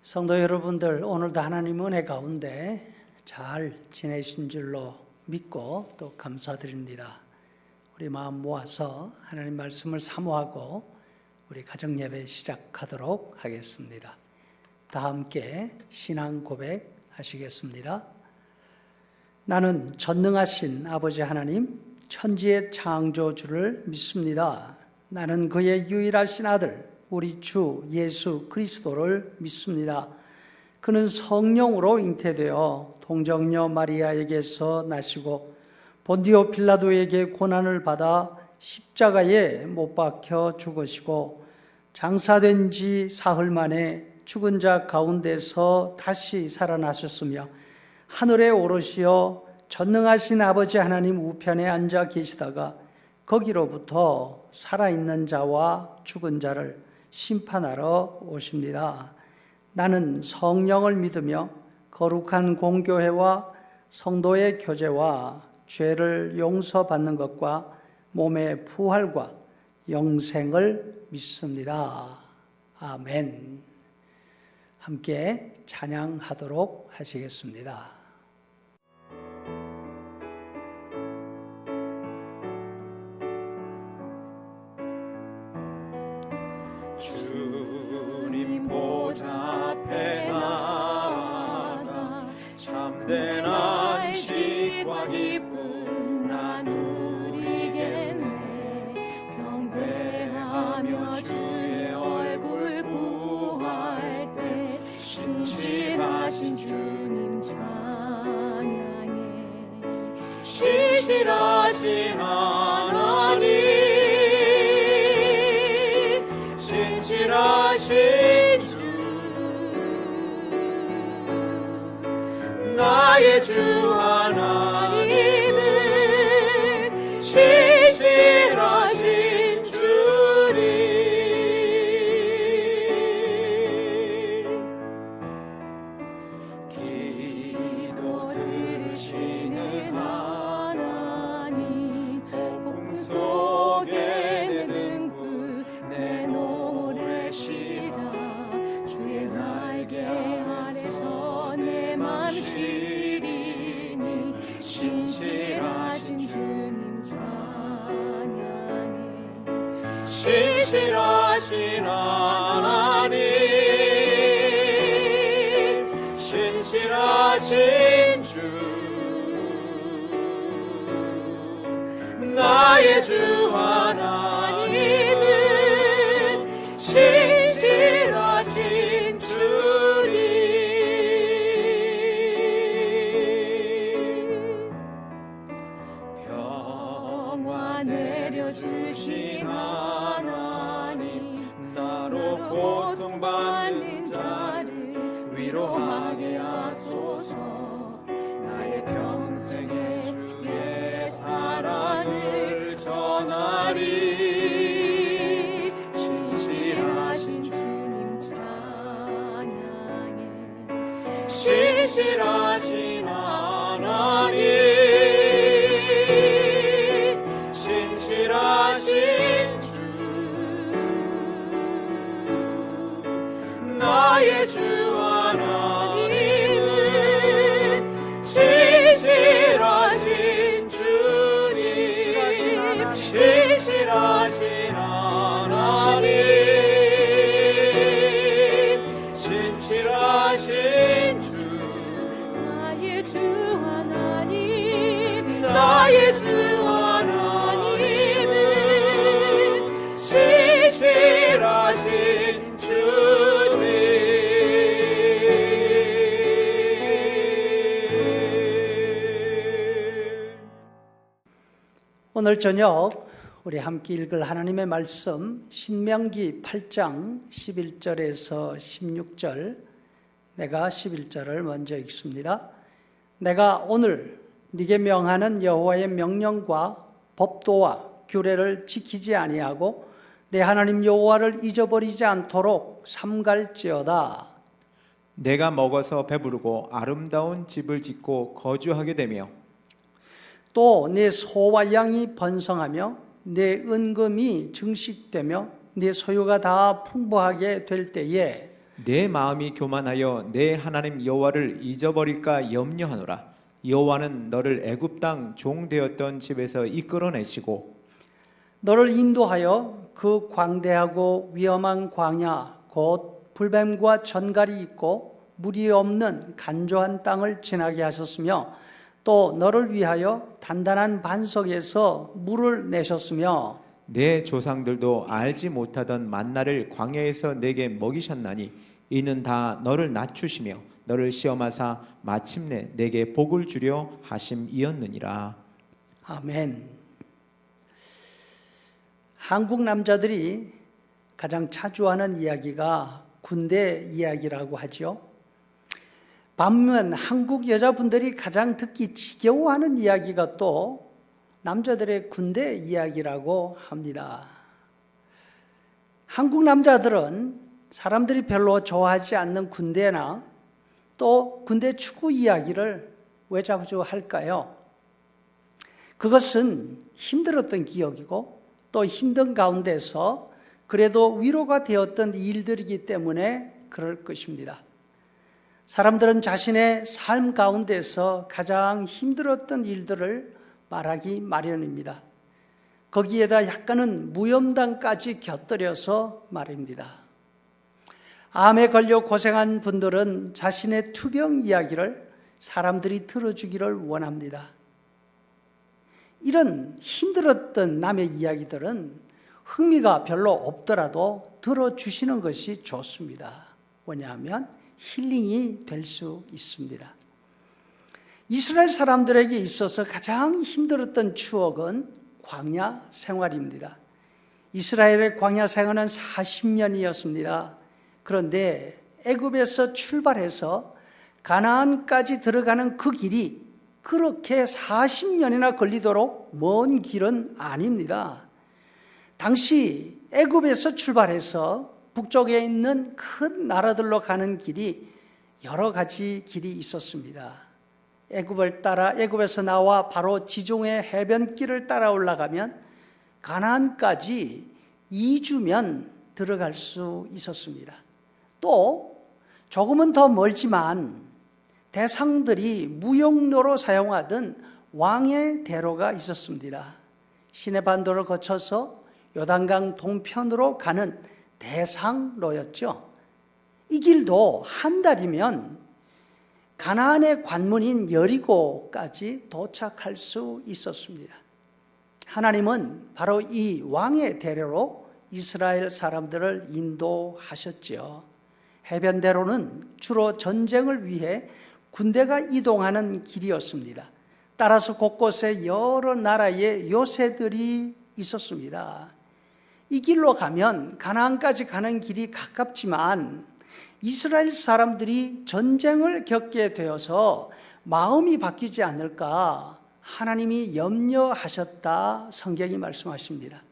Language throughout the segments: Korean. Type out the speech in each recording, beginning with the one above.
성도 여러분들, 오늘도 하나님 은혜 가운데 잘 지내신 줄로 믿고 또 감사드립니다. 우리 마음 모아서 하나님 말씀을 사모하고 우리 가정 예배 시작하도록 하겠습니다. 다 함께 신앙 고백 하시겠습니다. 나는 전능하신 아버지 하나님, 천지의 창조주를 믿습니다. 나는 그의 유일하신 아들 우리 주 예수 그리스도를 믿습니다. 그는 성령으로 잉태되어 동정녀 마리아에게서 나시고 본디오 빌라도에게 고난을 받아 십자가에 못 박혀 죽으시고 장사된 지 사흘 만에 죽은 자 가운데서 다시 살아나셨으며 하늘에 오르시어 전능하신 아버지 하나님 우편에 앉아 계시다가 거기로부터 살아있는 자와 죽은 자를 심판하러 오십니다. 나는 성령을 믿으며 거룩한 공교회와 성도의 교제와 죄를 용서받는 것과 몸의 부활과 영생을 믿습니다. 아멘. 함께 찬양하도록 하시겠습니다. 주님 보좌 앞에 나아가 참된 안식과 기쁨 나누리겠네. 경배하며 주의 얼굴 구할 때 신실하신 주님 찬양해. 신실하신 하나님, 신실하신 주, 나의 주 하나님은 신실하신 주님. 기도 들으시는 하나님, 폭풍 속에 내 등불 내 노래시라. 주의 날개 아래서 내 맘 쉬리니 신실하신 주님 찬양해. 신실하신 하나님, 신실하신 주, 나의 주 하나님은 신실하신 주님. 평화 내려주신 하나님, 나로 고통받는 자를 위로하게 하소서. 나의 평생에 주의 사랑을 전하리. 신실하신 주님 찬양해. 신실하신 하나님, 신실하신 주, 나의 주 하나님은 신실하신 주님. 신실하신 하나님, 신실하신 주, 나의 주 하나님, 나의 주 하나님은 신실하신 주님. 오늘 저녁 우리 함께 읽을 하나님의 말씀 신명기 8장 11절에서 16절, 내가 11절을 먼저 읽습니다. 내가 오늘 네게 명하는 여호와의 명령과 법도와 규례를 지키지 아니하고 내 하나님 여호와를 잊어버리지 않도록 삼갈지어다. 내가 먹어서 배부르고 아름다운 집을 짓고 거주하게 되며 또 내 소와 양이 번성하며 내 은금이 증식되며 네 소유가 다 풍부하게 될 때에 내 마음이 교만하여 내 하나님 여호와를 잊어버릴까 염려하노라. 여호와는 너를 애굽 땅 종 되었던 집에서 이끌어내시고 너를 인도하여 그 광대하고 위험한 광야 곧 불뱀과 전갈이 있고 물이 없는 간조한 땅을 지나게 하셨으며 또 너를 위하여 단단한 반석에서 물을 내셨으며 내 조상들도 알지 못하던 만나를 광야에서 내게 먹이셨나니 이는 다 너를 낮추시며 너를 시험하사 마침내 내게 복을 주려 하심이었느니라. 아멘. 한국 남자들이 가장 자주 하는 이야기가 군대 이야기라고 하죠. 반면 한국 여자분들이 가장 듣기 지겨워하는 이야기가 또 남자들의 군대 이야기라고 합니다. 한국 남자들은 사람들이 별로 좋아하지 않는 군대나 또 군대 축구 이야기를 왜 자주 할까요? 그것은 힘들었던 기억이고 또 힘든 가운데서 그래도 위로가 되었던 일들이기 때문에 그럴 것입니다. 사람들은 자신의 삶 가운데서 가장 힘들었던 일들을 말하기 마련입니다. 거기에다 약간은 무염담까지 곁들여서 말입니다. 암에 걸려 고생한 분들은 자신의 투병 이야기를 사람들이 들어주기를 원합니다. 이런 힘들었던 남의 이야기들은 흥미가 별로 없더라도 들어주시는 것이 좋습니다. 왜냐하면 힐링이 될 수 있습니다. 이스라엘 사람들에게 있어서 가장 힘들었던 추억은 광야 생활입니다. 이스라엘의 광야 생활은 40년이었습니다. 그런데 애굽에서 출발해서 가나안까지 들어가는 그 길이 그렇게 40년이나 걸리도록 먼 길은 아닙니다. 당시 애굽에서 출발해서 북쪽에 있는 큰 나라들로 가는 길이 여러 가지 길이 있었습니다. 애굽에서 나와 바로 지중해 해변길을 따라 올라가면 가나안까지 2주면 들어갈 수 있었습니다. 또 조금은 더 멀지만 대상들이 무역로로 사용하던 왕의 대로가 있었습니다. 시내반도를 거쳐서 요단강 동편으로 가는 대상로였죠. 이 길도 한 달이면 가나안의 관문인 여리고까지 도착할 수 있었습니다. 하나님은 바로 이 왕의 대로로 이스라엘 사람들을 인도하셨지요. 해변대로는 주로 전쟁을 위해 군대가 이동하는 길이었습니다. 따라서 곳곳에 여러 나라의 요새들이 있었습니다. 이 길로 가면 가나안까지 가는 길이 가깝지만 이스라엘 사람들이 전쟁을 겪게 되어서 마음이 바뀌지 않을까 하나님이 염려하셨다 성경이 말씀하십니다.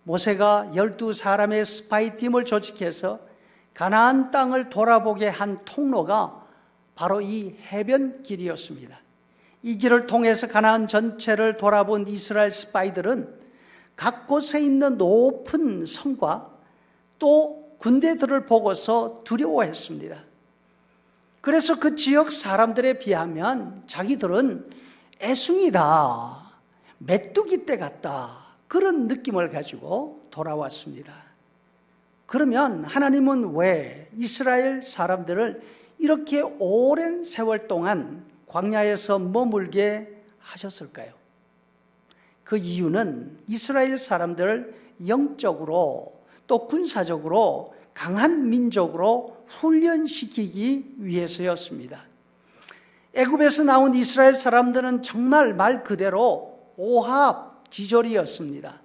모세가 12사람의 스파이 팀을 조직해서 가나안 땅을 돌아보게 한 통로가 바로 이 해변길이었습니다. 이 길을 통해서 가나안 전체를 돌아본 이스라엘 스파이들은 각 곳에 있는 높은 성과 또 군대들을 보고서 두려워했습니다. 그래서 그 지역 사람들에 비하면 자기들은 애송이다, 메뚜기 떼 같다 그런 느낌을 가지고 돌아왔습니다. 그러면 하나님은 왜 이스라엘 사람들을 이렇게 오랜 세월 동안 광야에서 머물게 하셨을까요? 그 이유는 이스라엘 사람들을 영적으로 또 군사적으로 강한 민족으로 훈련시키기 위해서였습니다. 애굽에서 나온 이스라엘 사람들은 정말 말 그대로 오합지졸이었습니다.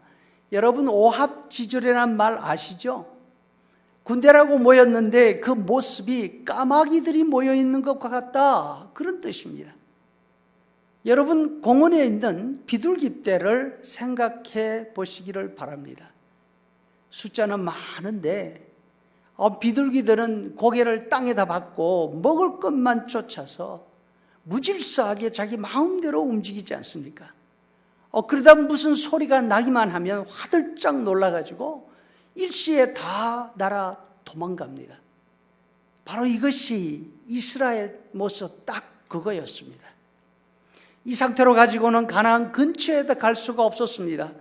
여러분 오합지졸이라는 말 아시죠? 군대라고 모였는데 그 모습이 까마귀들이 모여있는 것과 같다 그런 뜻입니다. 여러분 공원에 있는 비둘기떼를 생각해 보시기를 바랍니다. 숫자는 많은데 비둘기들은 고개를 땅에다 박고 먹을 것만 쫓아서 무질서하게 자기 마음대로 움직이지 않습니까? 그러다 무슨 소리가 나기만 하면 화들짝 놀라가지고 일시에 다 날아 도망갑니다. 바로 이것이 이스라엘 모습 딱 그거였습니다. 이 상태로 가지고는 가나안 근처에도 갈 수가 없었습니다.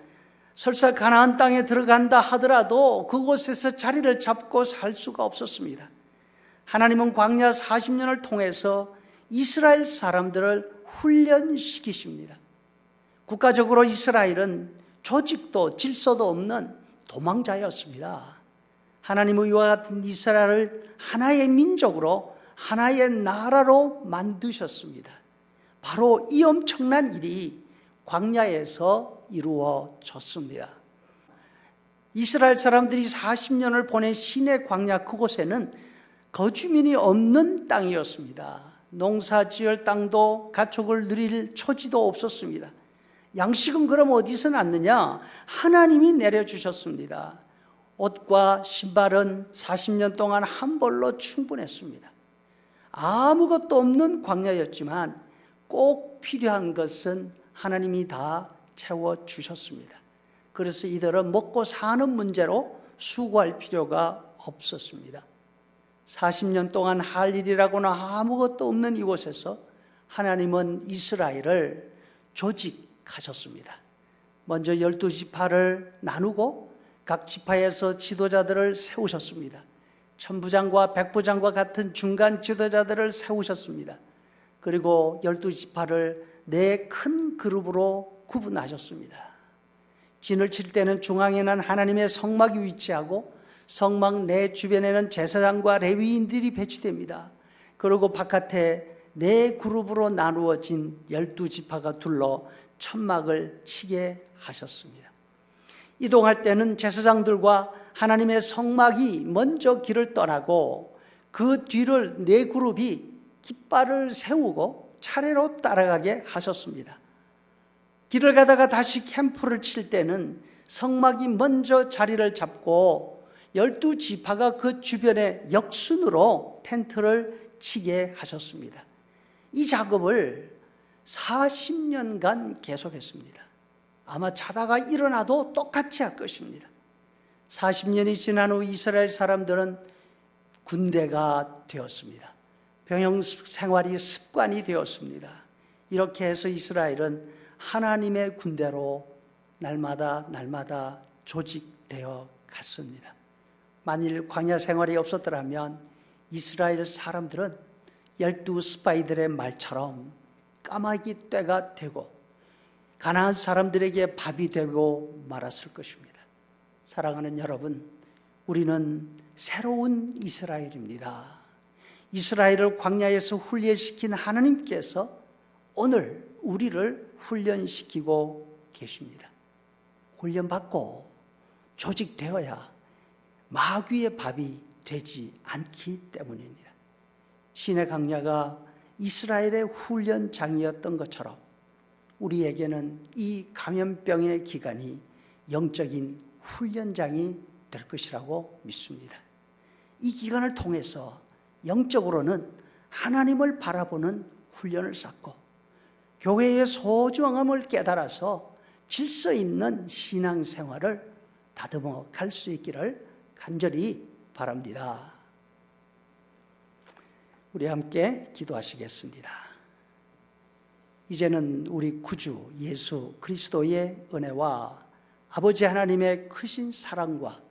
설사 가나안 땅에 들어간다 하더라도 그곳에서 자리를 잡고 살 수가 없었습니다. 하나님은 광야 40년을 통해서 이스라엘 사람들을 훈련시키십니다. 국가적으로 이스라엘은 조직도 질서도 없는 도망자였습니다. 하나님은 이와 같은 이스라엘을 하나의 민족으로, 하나의 나라로 만드셨습니다. 바로 이 엄청난 일이 광야에서 이루어졌습니다. 이스라엘 사람들이 40년을 보낸 시내 광야 그곳에는 거주민이 없는 땅이었습니다. 농사 지을 땅도 가축을 누릴 초지도 없었습니다. 양식은 그럼 어디서 났느냐? 하나님이 내려주셨습니다. 옷과 신발은 40년 동안 한 벌로 충분했습니다. 아무것도 없는 광야였지만 꼭 필요한 것은 하나님이 다 채워주셨습니다. 그래서 이들은 먹고 사는 문제로 수고할 필요가 없었습니다. 40년 동안 할 일이라고는 아무것도 없는 이곳에서 하나님은 이스라엘을 조직하셨습니다. 먼저 12지파를 나누고 각 지파에서 지도자들을 세우셨습니다. 천부장과 백부장과 같은 중간 지도자들을 세우셨습니다. 그리고 12지파를 네 큰 그룹으로 구분하셨습니다. 진을 칠 때는 중앙에는 하나님의 성막이 위치하고 성막 내 주변에는 제사장과 레위인들이 배치됩니다. 그리고 바깥에 네 그룹으로 나누어진 12지파가 둘러 천막을 치게 하셨습니다. 이동할 때는 제사장들과 하나님의 성막이 먼저 길을 떠나고 그 뒤를 네 그룹이 깃발을 세우고 차례로 따라가게 하셨습니다. 길을 가다가 다시 캠프를 칠 때는 성막이 먼저 자리를 잡고 12지파가 그 주변에 역순으로 텐트를 치게 하셨습니다. 이 작업을 40년간 계속했습니다. 아마 자다가 일어나도 똑같이 할 것입니다. 40년이 지난 후 이스라엘 사람들은 군대가 되었습니다. 병영 생활이 습관이 되었습니다. 이렇게 해서 이스라엘은 하나님의 군대로 날마다 조직되어 갔습니다. 만일 광야 생활이 없었더라면 이스라엘 사람들은 12스파이들의 말처럼 까마귀 떼가 되고 가나안 사람들에게 밥이 되고 말았을 것입니다. 사랑하는 여러분, 우리는 새로운 이스라엘입니다. 이스라엘을 광야에서 훈련시킨 하나님께서 오늘 우리를 훈련시키고 계십니다. 훈련받고 조직되어야 마귀의 밥이 되지 않기 때문입니다. 신의 광야가 이스라엘의 훈련장이었던 것처럼 우리에게는 이 감염병의 기간이 영적인 훈련장이 될 것이라고 믿습니다. 이 기간을 통해서 영적으로는 하나님을 바라보는 훈련을 쌓고 교회의 소중함을 깨달아서 질서 있는 신앙생활을 다듬어 갈 수 있기를 간절히 바랍니다. 우리 함께 기도하시겠습니다. 이제는 우리 구주 예수 그리스도의 은혜와 아버지 하나님의 크신 사랑과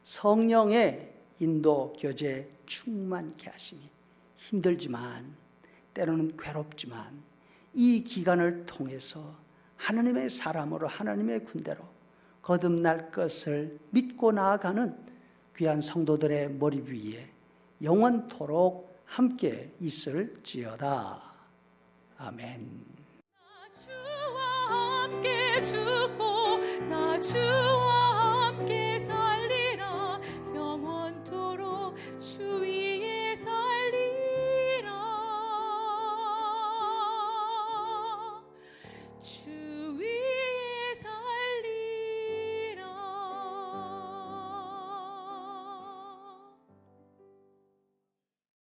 성령의 인도 교제 충만케 하시니 힘들지만 때로는 괴롭지만 이 기간을 통해서 하나님의 사람으로 하나님의 군대로 거듭날 것을 믿고 나아가는 귀한 성도들의 머리 위에 영원토록 함께 있을지어다. 아멘. 주와 함께 죽고 나 주와